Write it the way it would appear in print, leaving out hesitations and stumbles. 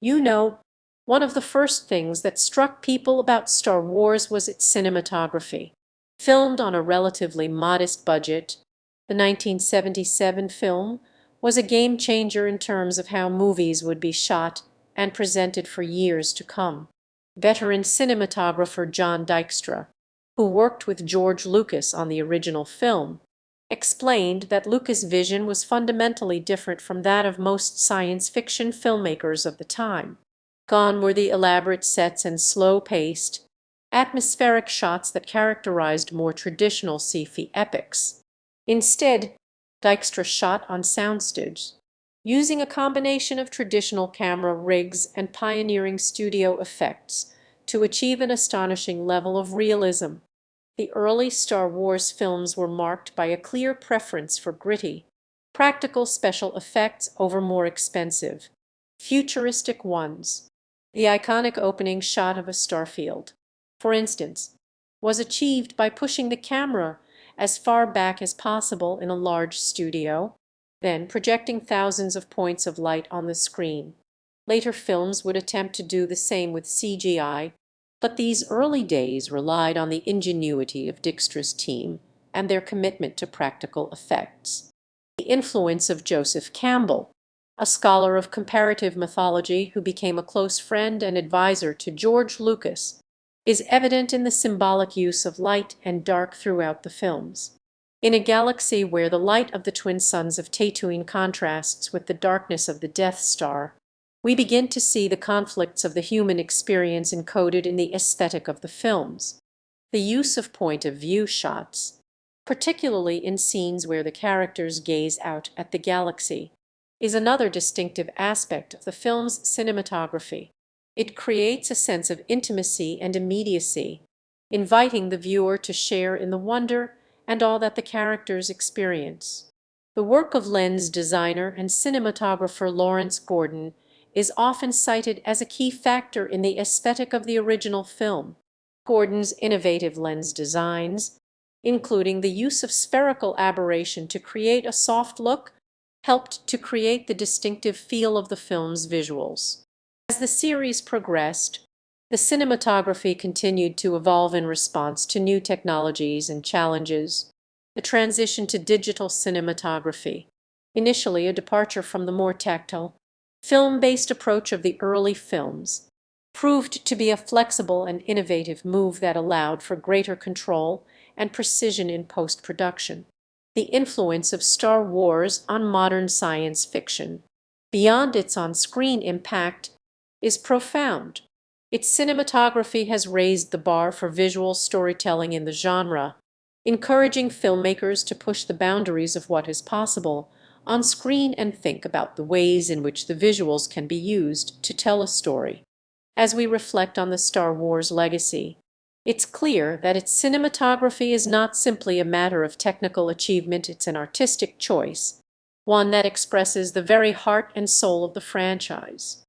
You know, one of the first things that struck people about Star Wars was its cinematography. Filmed on a relatively modest budget, the 1977 film was a game changer in terms of how movies would be shot and presented for years to come. Veteran cinematographer John Dykstra, who worked with George Lucas on the original film, explained that Lucas' vision was fundamentally different from that of most science fiction filmmakers of the time. Gone were the elaborate sets and slow-paced, atmospheric shots that characterized more traditional sci-fi epics. Instead, Dykstra shot on soundstage, using a combination of traditional camera rigs and pioneering studio effects to achieve an astonishing level of realism. The early Star Wars films were marked by a clear preference for gritty, practical special effects over more expensive, futuristic ones. The iconic opening shot of a starfield, for instance, was achieved by pushing the camera as far back as possible in a large studio, then projecting thousands of points of light on the screen. Later films would attempt to do the same with CGI, but these early days relied on the ingenuity of Dykstra's team and their commitment to practical effects. The influence of Joseph Campbell, a scholar of comparative mythology who became a close friend and advisor to George Lucas, is evident in the symbolic use of light and dark throughout the films. In a galaxy where the light of the twin suns of Tatooine contrasts with the darkness of the Death Star, we begin to see the conflicts of the human experience encoded in the aesthetic of the films. The use of point-of-view shots, particularly in scenes where the characters gaze out at the galaxy, is another distinctive aspect of the film's cinematography. It creates a sense of intimacy and immediacy, inviting the viewer to share in the wonder and awe that the characters experience. The work of lens designer and cinematographer Lawrence Gordon is often cited as a key factor in the aesthetic of the original film. Gordon's innovative lens designs, including the use of spherical aberration to create a soft look, helped to create the distinctive feel of the film's visuals. As the series progressed, the cinematography continued to evolve in response to new technologies and challenges. The transition to digital cinematography, initially a departure from the more tactile, film-based approach of the early films, proved to be a flexible and innovative move that allowed for greater control and precision in post-production. The influence of Star Wars on modern science fiction, beyond its on-screen impact, is profound. Its cinematography has raised the bar for visual storytelling in the genre, encouraging filmmakers to push the boundaries of what is possible on screen and think about the ways in which the visuals can be used to tell a story. As we reflect on the Star Wars legacy, it's clear that its cinematography is not simply a matter of technical achievement, it's an artistic choice, one that expresses the very heart and soul of the franchise.